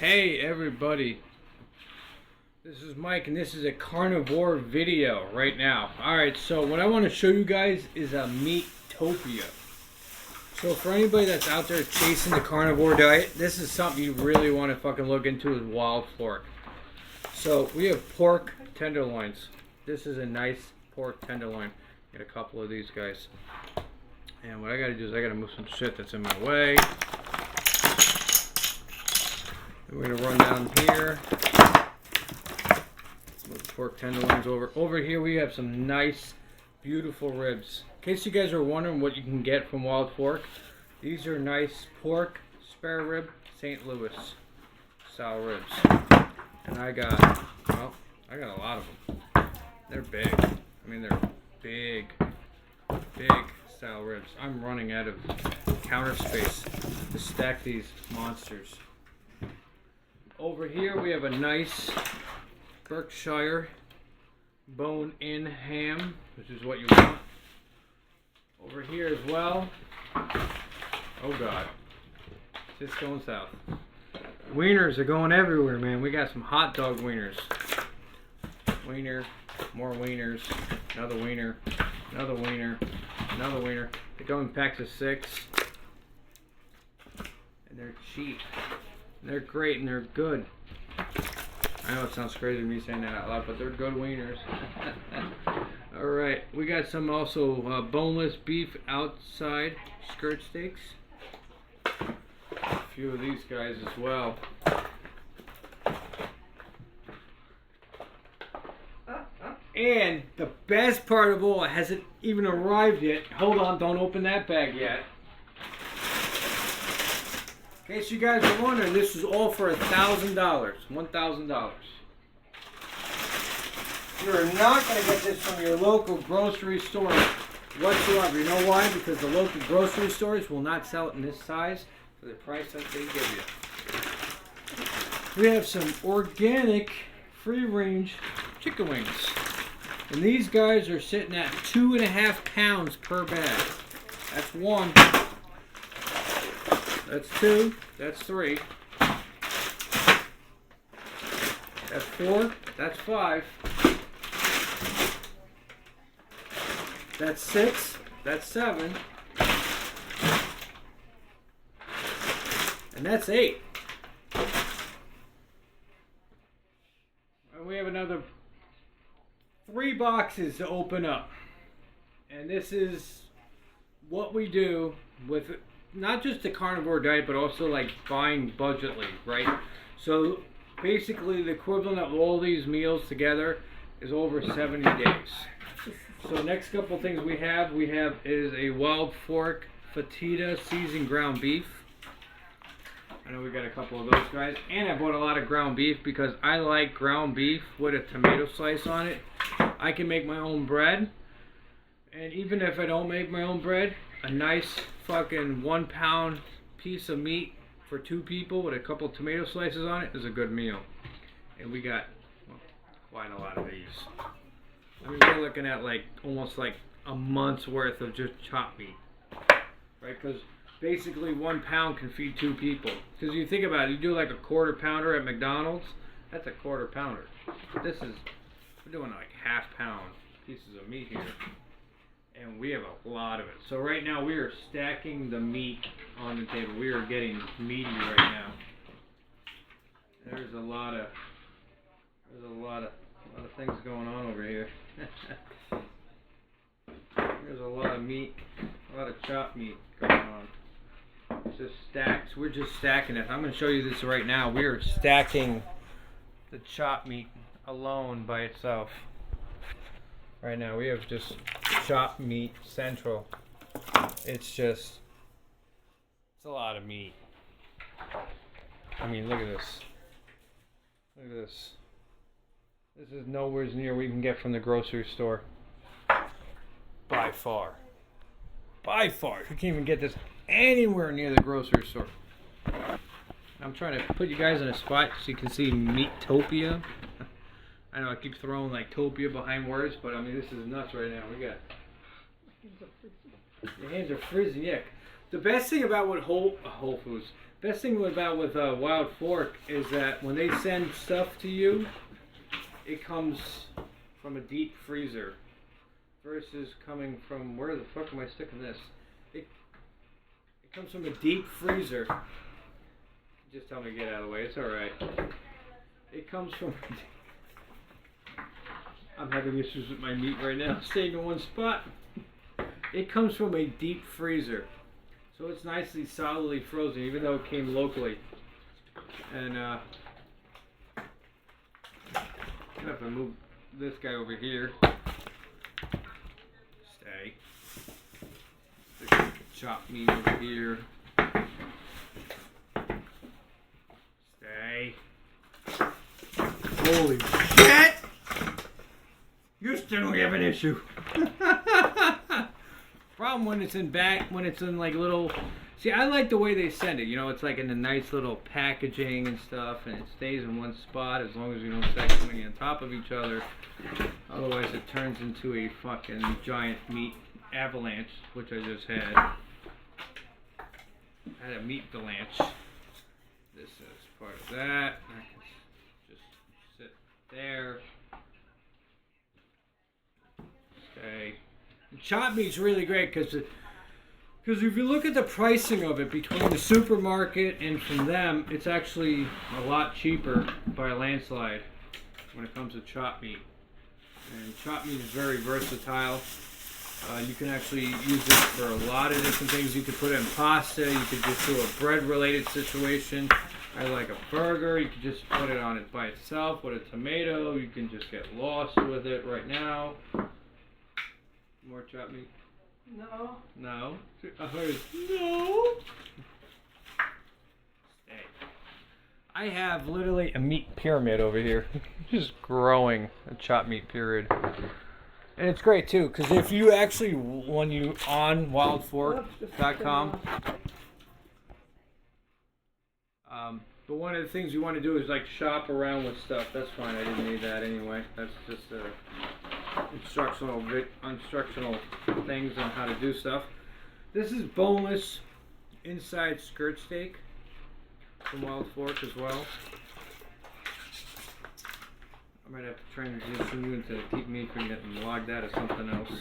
Hey everybody, this is Mike and this is a carnivore video right now. Alright, so what I want to show you guys is a meatopia. So for anybody that's out there chasing the carnivore diet, this is something you really want to fucking look into is wild pork. So we have pork tenderloins. This is a nice pork tenderloin. Get a couple of these guys. And what I gotta do is I gotta move some shit that's in my way. We're gonna run down here. Move the pork tenderloins over. Over here we have some nice, beautiful ribs. In case you guys are wondering what you can get from wild pork, these are nice pork, spare rib, St. Louis style ribs. And I got a lot of them. They're big. I mean, they're big style ribs. I'm running out of counter space to stack these monsters. Over here we have a nice Berkshire bone-in ham, which is what you want. Over here as well. Oh God, it's just going south. Wieners are going everywhere, man. We got some hot dog wieners. Wiener, more wieners, another wiener, another wiener, another wiener. They come in packs of 6. And they're cheap. They're great and they're good. I know it sounds crazy me saying that out loud, but they're good wieners. Alright, we got some also boneless beef outside skirt steaks. A few of these guys as well. And the best part of all, it hasn't even arrived yet. Hold on, don't open that bag yet. In case you guys are wondering, this is all for $1,000. $1,000. You're not going to get this from your local grocery store whatsoever. You know why? Because the local grocery stores will not sell it in this size for the price that they give you. We have some organic, free-range chicken wings. And these guys are sitting at 2.5 pounds per bag. That's 1. That's 2. That's 3. That's 4. That's 5. That's 6. That's 7. And that's 8. And we have another 3 boxes to open up. And this is what we do with not just the carnivore diet, but also like buying budgetly, right? So basically the equivalent of all these meals together is over 70 days. So next couple things we have is a wild fork fatita seasoned ground beef. I know we got a couple of those guys. And I bought a lot of ground beef because I like ground beef with a tomato slice on it. I can make my own bread. And even if I don't make my own bread, a nice fucking 1 pound piece of meat for 2 people with a couple tomato slices on it is a good meal. And we got quite a lot of these. I mean, we're looking at like almost like a month's worth of just chopped meat, right? Because basically 1 pound can feed 2 people. Because you think about it, you do like a quarter pounder at McDonald's, that's a quarter pounder. This is, we're doing like half pound pieces of meat here. And we have a lot of it. So right now we are stacking the meat on the table. We are getting meaty right now. There's a lot of things going on over here. There's a lot of meat, a lot of chopped meat going on. It's just stacked. We're just stacking it. I'm going to show you this right now. We are stacking the chopped meat alone by itself. Right now we have just chopped meat central. It's a lot of meat. I mean, look at this. Look at this. This is nowhere near what you can get from the grocery store. By far. By far. You can't even get this anywhere near the grocery store. I'm trying to put you guys in a spot so you can see Meatopia. I know I keep throwing like topia behind words, but I mean this is nuts right now. We got your hands are freezing. Yeah. The best thing about what Whole Foods, Best thing about with Wild Fork is that when they send stuff to you, it comes from a deep freezer versus coming from, where the fuck am I sticking this? It comes from a deep freezer. Just tell me to get out of the way. It's all right. It comes from. I'm having issues with my meat right now, staying in one spot. It comes from a deep freezer, so it's nicely solidly frozen, even though it came locally. And I'm gonna have to move this guy over here. Stay. Stick the chopped meat over here. Stay. Holy shit! You still have an issue. Problem when it's in like little. See, I like the way they send it. You know, it's like in a nice little packaging and stuff, and it stays in one spot as long as you don't start coming on top of each other. Otherwise, it turns into a fucking giant meat avalanche, which I just had. I had a meat avalanche. This is part of that. I can just sit there. Okay. Chopped meat's really great because if you look at the pricing of it between the supermarket and from them, it's actually a lot cheaper by a landslide when it comes to chopped meat. And chopped meat is very versatile. You can actually use it for a lot of different things. You could put it in pasta. You could just do a bread-related situation. I like a burger. You could just put it on it by itself with a tomato. You can just get lost with it right now. More chopped meat? No. No? I heard no. Stay. I have literally a meat pyramid over here. Just growing a chopped meat pyramid. And it's great too, because if you actually, when you on wildfork.com, but one of the things you want to do is like shop around with stuff. That's fine, I didn't need that anyway. That's just instructional things on how to do stuff. This is boneless inside skirt steak from Wild Fork as well. I might have to transition you into keep me from getting logged out of something else.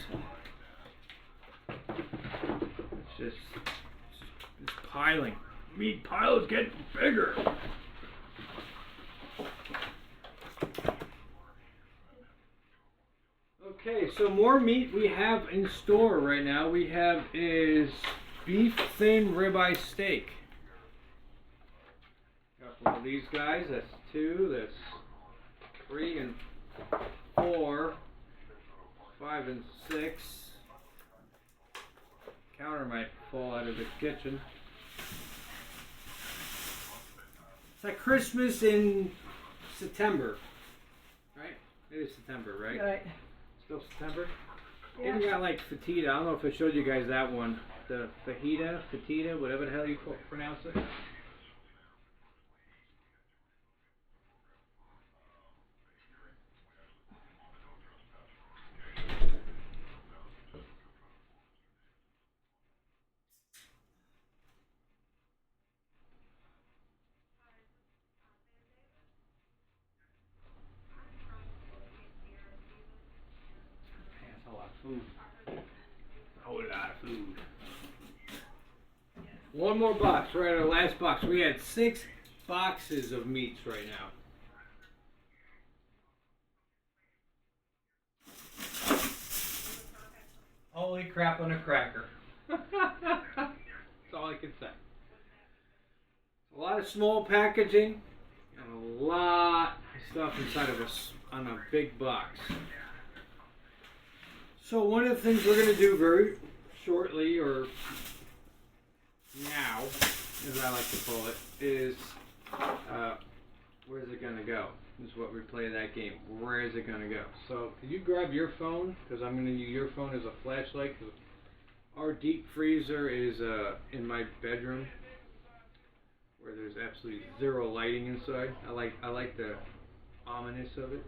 It's piling. Meat pile is getting bigger. Okay, so more meat we have in store right now. We have is beef thin ribeye steak. Couple of these guys. That's 2. That's 3 and 4. 5 and 6. Counter might fall out of the kitchen. It's like Christmas in September, right? It is September, right? Right. Still September? Yeah. And you got like fajita. I don't know if I showed you guys that one. The fajita, whatever the hell you pronounce it. That's a lot of food. A whole lot of food. One more box. We're at our last box. We had 6 boxes of meats right now. Holy crap on a cracker. That's all I can say. A lot of small packaging and a lot of stuff inside of us on a big box. So one of the things we're going to do very shortly, or now, as I like to call it, is where's it going to go? This is what we play that game. Where is it going to go? So can you grab your phone? Because I'm going to use your phone as a flashlight. Cause our deep freezer is in my bedroom, where there's absolutely zero lighting inside. I like the ominous of it.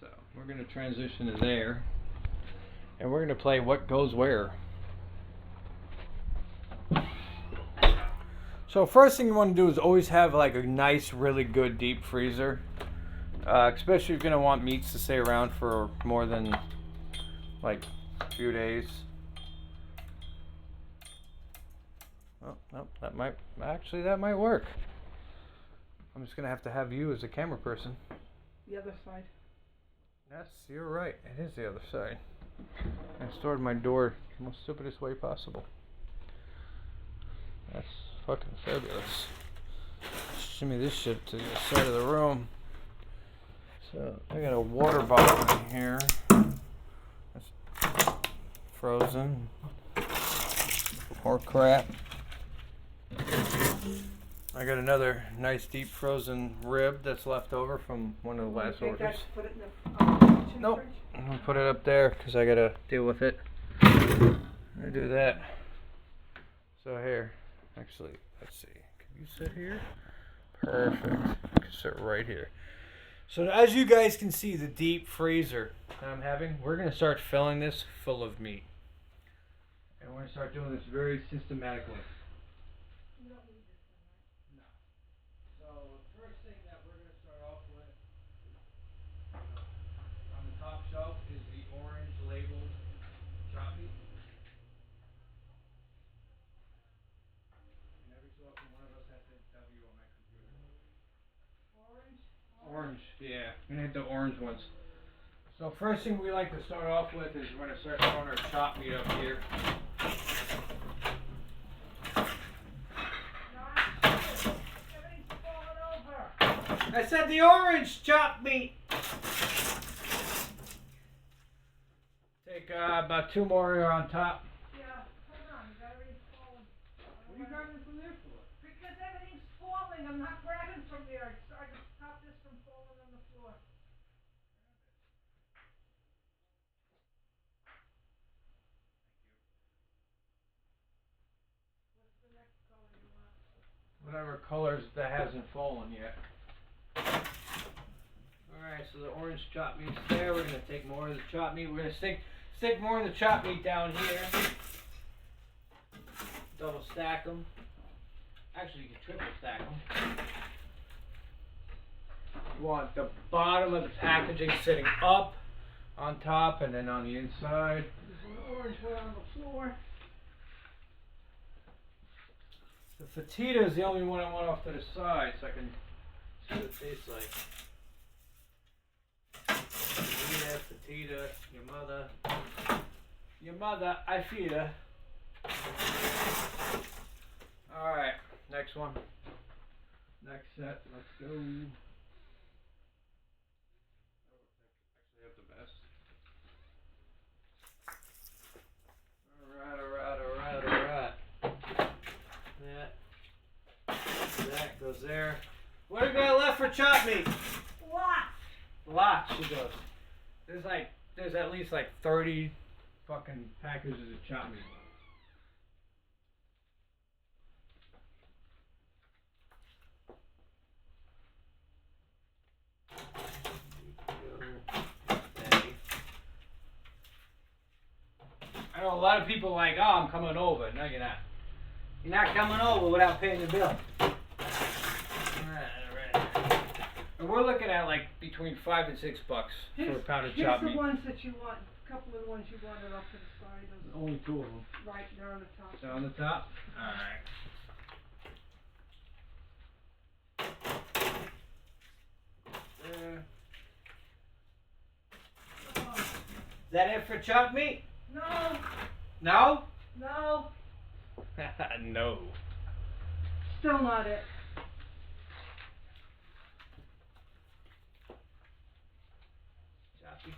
So we're going to transition to there, and we're going to play what goes where. So first thing you want to do is always have like a nice, really good deep freezer. Especially if you're going to want meats to stay around for more than like a few days. Oh, no, that might work. I'm just going to have you as a camera person. The other side. Yes, you're right. It is the other side. I stored my door the most stupidest way possible. That's fucking fabulous. Shimmy this shit to the side of the room. So I got a water bottle in here. That's frozen. More crap. I got another nice deep frozen rib that's left over from one of the last orders. Put it in the nope. Fridge? I'm gonna put it up there because I gotta deal with it. I do that. So here, actually, let's see. Can you sit here? Perfect. I can sit right here. So as you guys can see, the deep freezer that I'm having, we're gonna start filling this full of meat, and we're gonna start doing this very systematically. Top shelf is the orange labeled chop meat. And every so often one of us has to W on my computer. Orange, yeah. I'm gonna hit the orange ones. So first thing we like to start off with is we're gonna start throwing our chop meat up here. Everything's falling over. I said the orange chop meat. Take about 2 more on top. Yeah, hold on, everything's falling. What are you grabbing from there for? Because everything's falling, I'm not grabbing from there. I can stop this from falling on the floor. What's the next color you want? Whatever colors that hasn't fallen yet. Alright, so the orange chop meat's there. We're going to take more of the chop meat. We're going to stick more of the chop meat down here. Double stack them. Actually, you can triple stack them. You want the bottom of the packaging sitting up on top and then on the inside. There's one orange one on the floor. The fajita is the only one I want off to the side so I can see what it tastes like. Fajita, your mother, I feed her. Alright, next one. Next set, let's go. Actually have the best. Alright. That goes there. What do we got left for chop meat? Lots, she goes. There's at least like 30 fucking packages of chop meat. I know a lot of people are like, oh, I'm coming over. No, you're not. You're not coming over without paying the bill. And we're looking at like between $5 and $6 for a pound of chop meat. Here's the ones that you want. A couple of the ones you wanted off to the side. Those Only 2 of them. right there on the top. They're on the top? Alright. Is that it for chop meat? No. No? No. No. Still not it.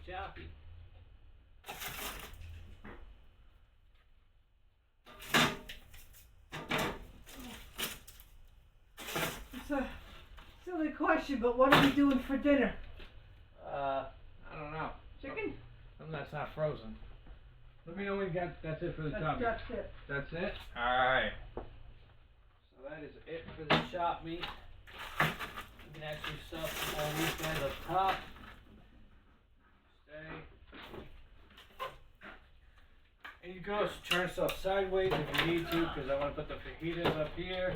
Choppy. It's a silly question, but what are we doing for dinner? I don't know. Chicken? Something that's not frozen. Let me know when you got. That's it for the chop meat. That's it. That's it? Alright. So that is it for the chop meat. You can actually stuff all these guys up top. And you can also turn stuff sideways if you need to, because I want to put the fajitas up here.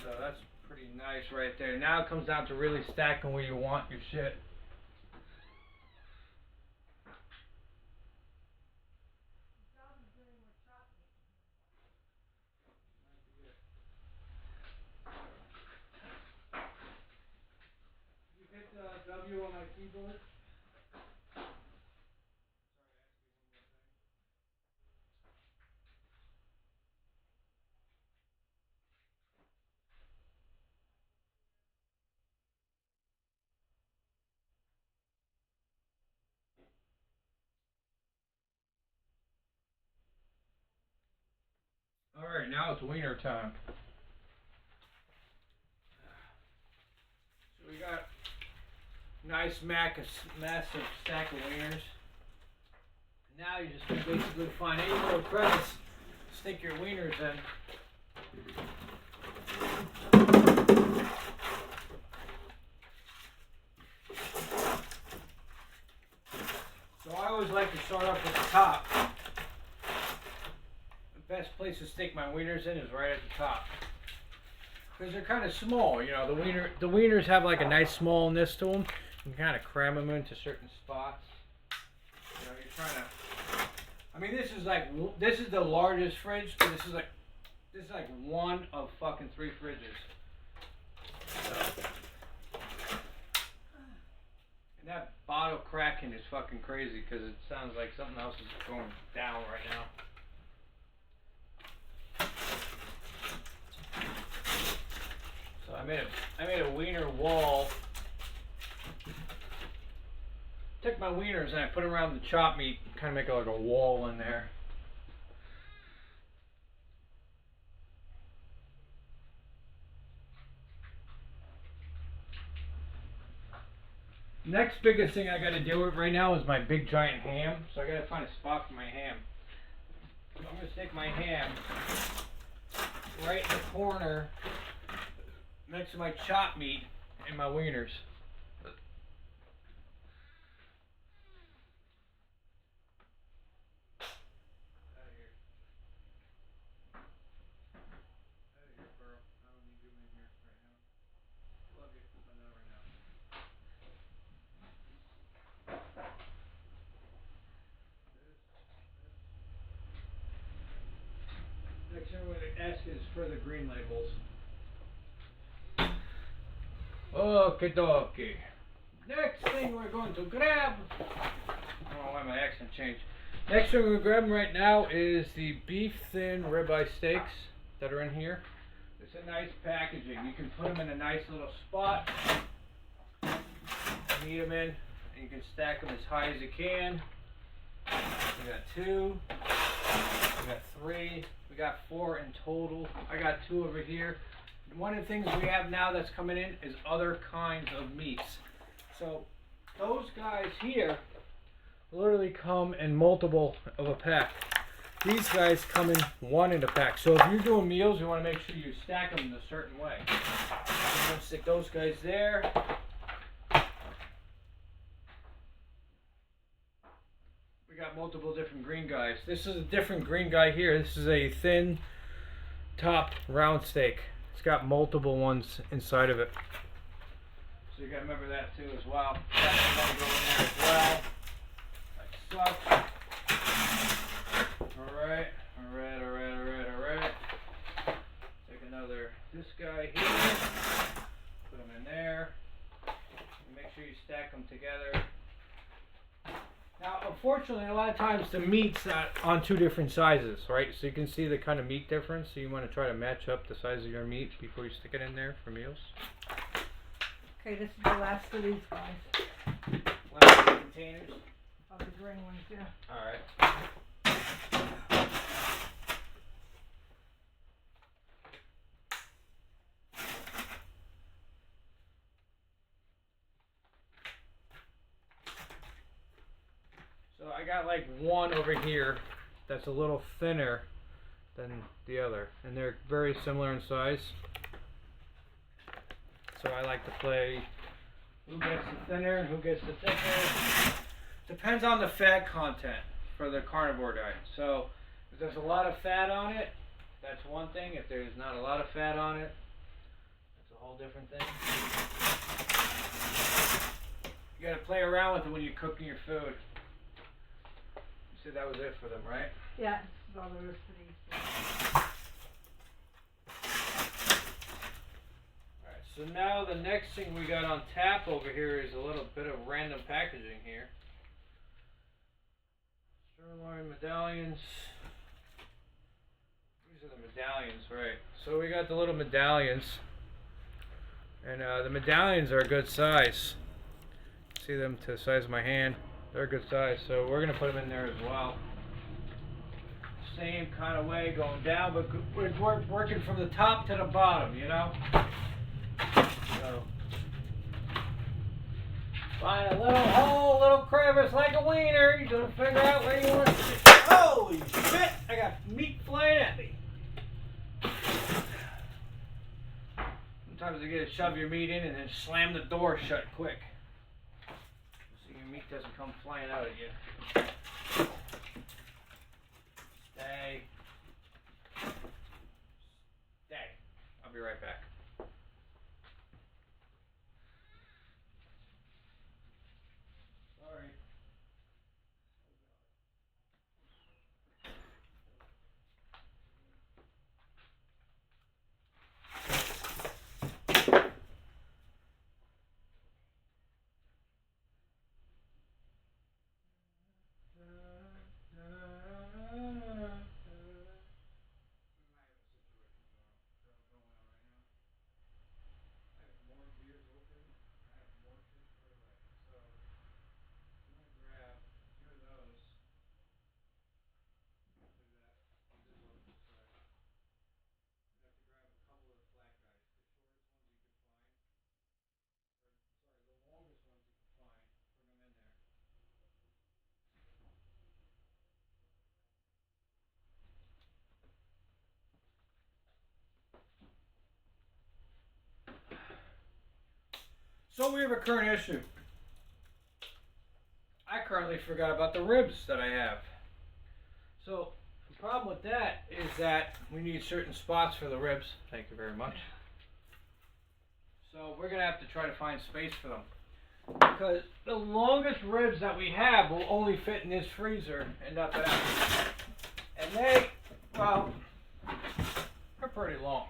So that's pretty nice right there. Now it comes down to really stacking where you want your shit. You hit the W on my keyboard? Alright, now it's wiener time. So we got nice massive stack of wieners. Now you just basically find any little crevice, stick your wieners in. So I always like to start off at the top. The best place to stick my wieners in is right at the top. Because they're kind of small, you know, the wieners have like a nice smallness to them. You can kind of cram them into certain spots. You know, you're trying to, I mean, this is the largest fridge, but this is like one of fucking 3 fridges. So, and that bottle cracking is fucking crazy because it sounds like something else is going down right now. So I made a wiener wall. Took my wieners and I put them around the chop meat, kind of make it like a wall in there. Next biggest thing I got to deal with right now is my big giant ham. So I got to find a spot for my ham. So I'm going to stick my ham right in the corner next to my chop meat and my wieners. Next thing we're going to ask is for the green labels. Okie dokie. Next thing we're going to grab, I don't know why my accent changed. Next thing we're grabbing right now is the beef thin ribeye steaks that are in here. It's a nice packaging. You can put them in a nice little spot. Knead them in, and you can stack them as high as you can. We got 2. We got 3. We got 4 in total. I got 2 over here. One of the things we have now that's coming in is other kinds of meats. So those guys here literally come in multiple of a pack. These guys come in 1 in a pack. So if you're doing meals, you want to make sure you stack them in a certain way. I'm going to stick those guys there. We got multiple different green guys. This is a different green guy here. This is a thin top round steak. It's got multiple ones inside of it. So you gotta remember that too as well. That's gonna go in there as well. Like such. Alright. Take another, this guy here. Put them in there. Make sure you stack them together. Now, unfortunately, a lot of times the meat's on 2 different sizes, right? So you can see the kind of meat difference. So you want to try to match up the size of your meat before you stick it in there for meals. Okay, this is the last of these guys. Last of the containers. Of the green ones, yeah. Alright. So I got like 1 over here that's a little thinner than the other, and they're very similar in size. So I like to play who gets the thinner and who gets the thicker. Depends on the fat content for the carnivore diet. So if there's a lot of fat on it, that's one thing. If there's not a lot of fat on it, whole different thing. You gotta play around with it when you're cooking your food. You said that was it for them, right? Yeah, this is all there is to these. Alright, so now the next thing we got on tap over here is a little bit of random packaging here. Sirloin medallions. These are the medallions, right? So we got the little medallions. And the medallions are a good size. See them to the size of my hand. They're a good size, so we're going to put them in there as well. Same kind of way going down, but we're working from the top to the bottom, you know? So, find a little hole, little crevice like a wiener. You're going to figure out where you want it. Holy shit! I got meat flying at me. Sometimes you get to shove your meat in and then slam the door shut quick. So your meat doesn't come flying out at you. Stay. Stay. I'll be right back. Sorry. So we have a current issue. I currently forgot about the ribs that I have. So the problem with that is that we need certain spots for the ribs. Thank you very much. So we're going to have to try to find space for them. Because the longest ribs that we have will only fit in this freezer and nothing else. And they, well, are pretty long.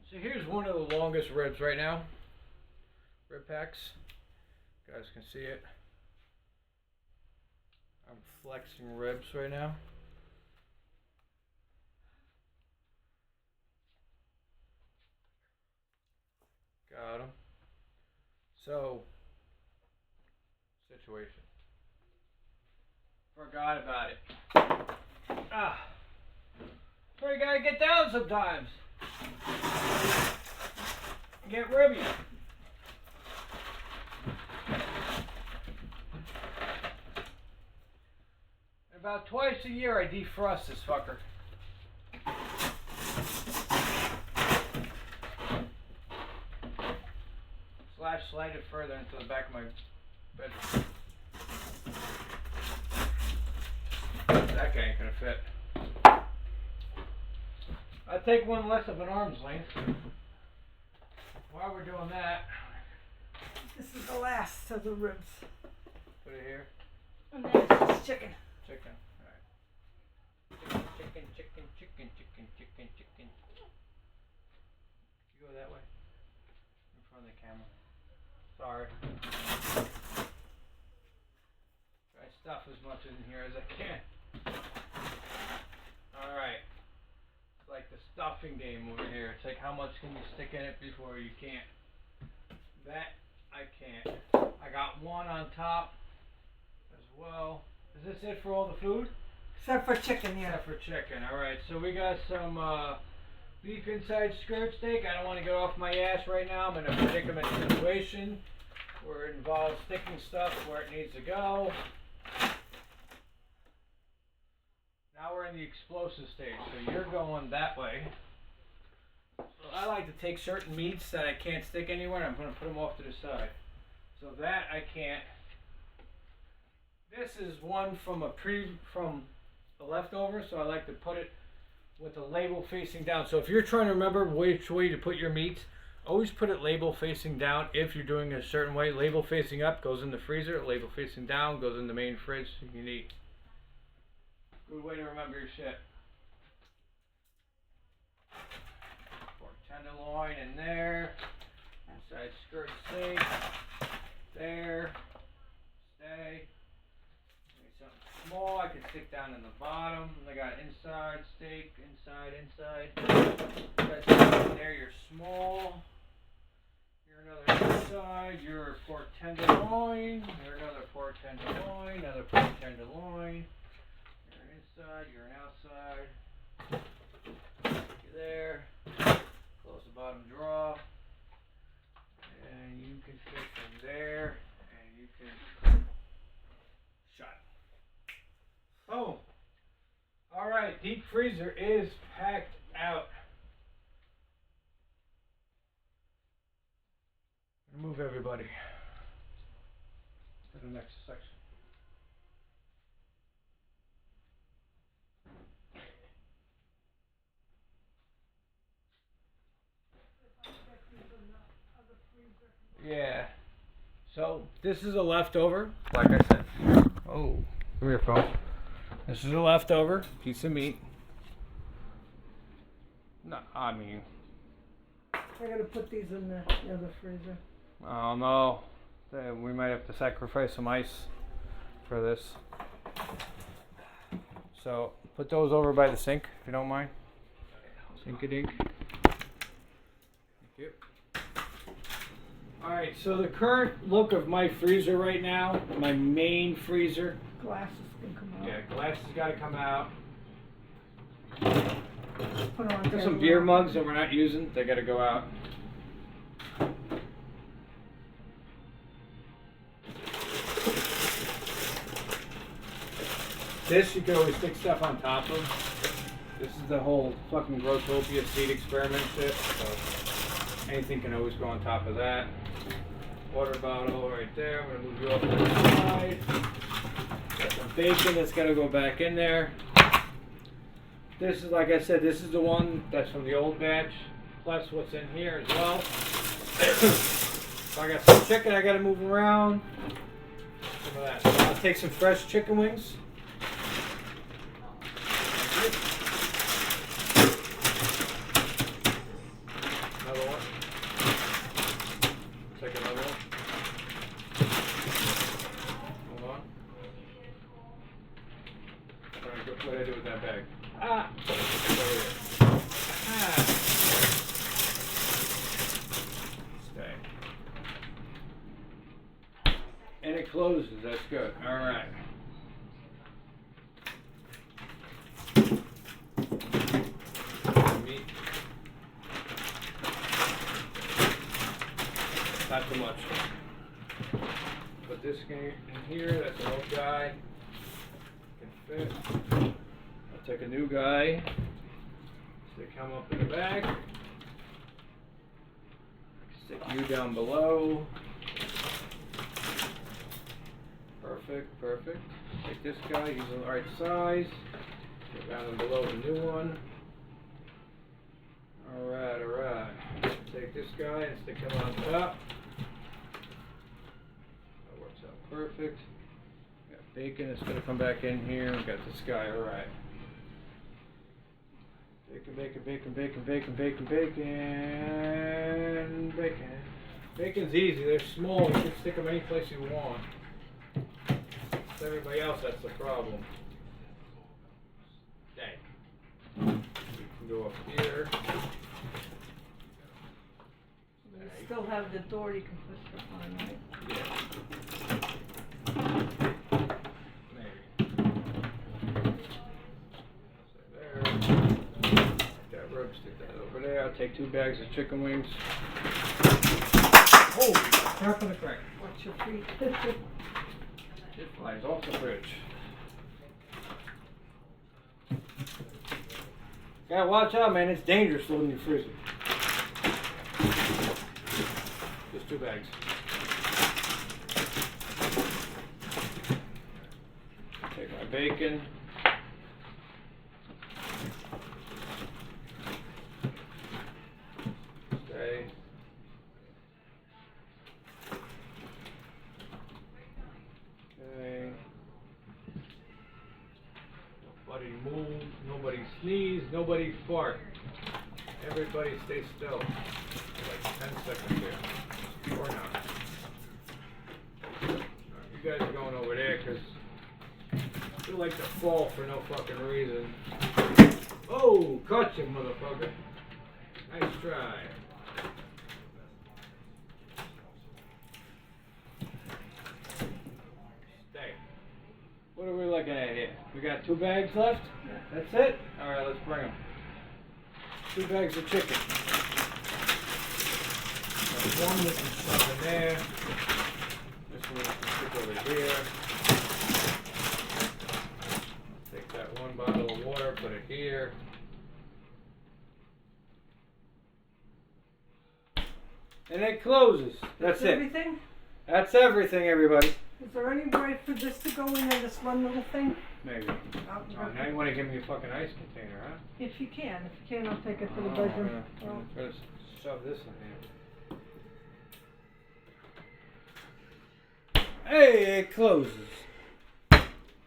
So here's one of the longest ribs right now. Rib packs. You guys can see it. I'm flexing ribs right now. Got them. So, situation. Forgot about it. So you gotta get down sometimes. Get ribby. About twice a year I defrost this fucker. Slide it further into the back of my bedroom. That guy ain't gonna fit. I'd take one less of an arm's length. While we're doing that, This is the last of the ribs. put it here. And then it's chicken. Chicken. Alright. Chicken. You go that way. In front of the camera. Sorry. Try to stuff as much in here as I can. Alright. It's like the stuffing game over here. It's like how much can you stick in it before you can't. That I can't. I got one on top as well. Is this it for all the food? Except for chicken, yeah. Except for chicken. Alright, so we got some beef inside skirt steak. I don't want to get off my ass right now. I'm in a predicament situation where it involves sticking stuff where it needs to go. Now we're in the explosive stage, so you're going that way. So I like to take certain meats that I can't stick anywhere and I'm going to put them off to the side. So that I can't. This is one from a leftover, so I like to put it with the label facing down. So if you're trying to remember which way to put your meats, always put it label facing down if you're doing it a certain way. Label facing up goes in the freezer. Label facing down goes in the main fridge so you can eat. Good way to remember your shit. Pork tenderloin in there. Inside skirt steak. There. Stay. Maybe something small I can stick down in the bottom. I got inside steak, inside. That's there, you're small. You're another inside, you're pork tenderloin. You're another pork tenderloin, another pork tenderloin. You're an inside, you're an outside. You're there. Close the bottom drawer. And you can fit from there. And you can shut. Oh. Alright, deep freezer is packed out. Move everybody to the next section. Yeah. So this is a leftover, like I said. Oh, come here, phone. This is a leftover piece of meat. No, I mean. I gotta put these in the other freezer. Oh no, we might have to sacrifice some ice for this. So put those over by the sink if you don't mind. Sink-a-dink. Thank you. Alright, so the current look of my freezer right now, my main freezer. Glasses can come out. Yeah, glasses gotta come out. Put them on There's some table. beer mugs that we're not using, they gotta go out. This you can always stick stuff on top of. This is the whole fucking Growtopia seed experiment shit, so anything can always go on top of that. Water bottle right there, I'm gonna move you off to the side. Got some bacon that's gotta go back in there. This is, like I said, this is the one that's from the old batch, plus what's in here as well. So I got some chicken I gotta move around. Some of that. So I'll take some fresh chicken wings. Another one. Take another one. Hold on. Alright, what did I do with that bag? Ah! It's over here. Ah! Stay. And it closes, that's good. Alright. Meat. Not too much. Put this guy in here, that's an old guy. Can fit. I'll take a new guy. Stick him up in the back. Stick you down below. Perfect, perfect. Take this guy, he's the right size. Go down and below the new one. Alright, alright. Take this guy and stick him on top. That works out perfect. Got bacon that's going to come back in here. We got this guy, alright. Bacon, bacon, bacon, bacon, bacon, bacon, bacon, bacon. Bacon's easy, they're small, you can stick them any place you want. It's everybody else that's the problem. Okay. You can go up here. You still have the door you can put stuff on, right? Yeah. Maybe. There. That rib, stick that over there. I'll take 2 bags of chicken wings. Oh, crap on the crack. Watch your feet. It flies off the fridge. Gotta watch out, man. It's dangerous loading your freezer. Just 2 bags. Take my bacon. nobody fart. Everybody stay still. Like 10 seconds here. Or not. You guys are going over there because you like to fall for no fucking reason. Oh, caught you, motherfucker. Nice try. Stay. What are we looking at here? We got 2 bags left? That's it? Alright, let's bring them. 2 bags of chicken. Got one we can stuff in there. This one we can stick over here. Take that 1 bottle of water, put it here. And it closes. That's it. Everything? That's everything, everybody. Is there any way for this to go in this one little thing? Maybe. Now you want to give me a fucking ice container, huh? If you can. If you can, I'll take it to the bedroom. I'm gonna shove this in here. Hey, it closes.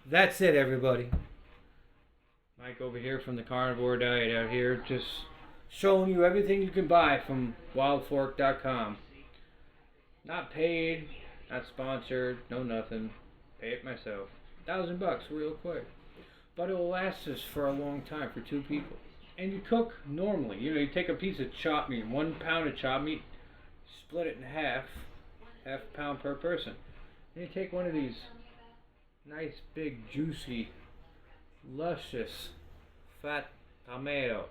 That's it, everybody. Mike over here from the Carnivore Diet out here, just showing you everything you can buy from wildfork.com. Not paid, not sponsored, no nothing. Pay it myself. $1,000 real quick. But it will last us for a long time for 2 people. And you cook normally. You know, you take a piece of chopped meat, 1 pound of chopped meat, split it in half a pound per person. And you take one of these nice, big, juicy, luscious, fat tomato.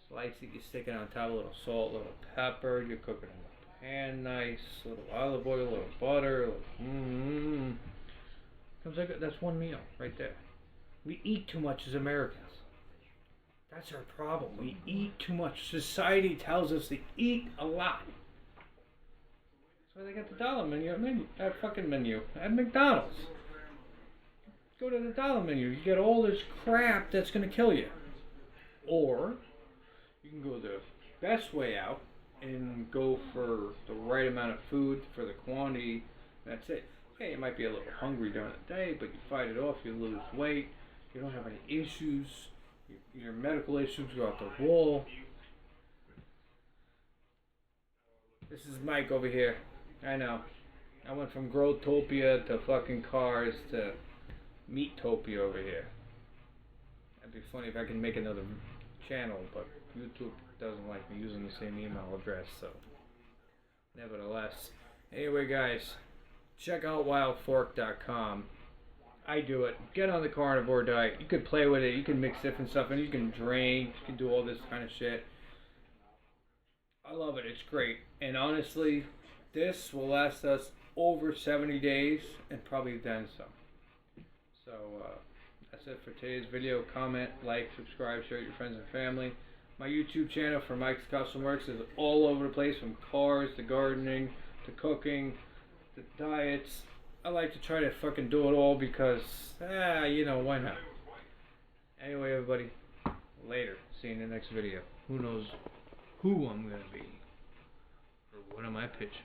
Slice it, you stick it on top, a little salt, a little pepper, you cook it in a pan, nice, a little olive oil, a little butter, Comes like that's 1 meal right there. We eat too much as Americans. That's our problem. We eat too much. Society tells us to eat a lot. That's why they got the dollar menu at McDonald's. Go to the dollar menu. You get all this crap that's going to kill you. Or you can go the best way out and go for the right amount of food for the quantity. That's it. Okay, you might be a little hungry during the day, but you fight it off, you lose weight, you don't have any issues, your medical issues go out the wall. This is Mike over here. I know. I went from Growtopia to fucking cars to Meatopia over here. It'd be funny if I can make another channel, but YouTube doesn't like me using the same email address, so nevertheless. Anyway, guys, check out wildfork.com. I do it. Get on the Carnivore Diet. You can play with it. You can mix different stuff in. You can drink. You can do all this kind of shit. I love it. It's great. And honestly, this will last us over 70 days and probably then some. So, that's it for today's video. Comment, like, subscribe, share it with your friends and family. My YouTube channel for Mike's Custom Works is all over the place, from cars to gardening to cooking to diets. I like to try to fucking do it all because, you know, why not? Anyway, everybody, later. See you in the next video. Who knows who I'm going to be or what am I pitching?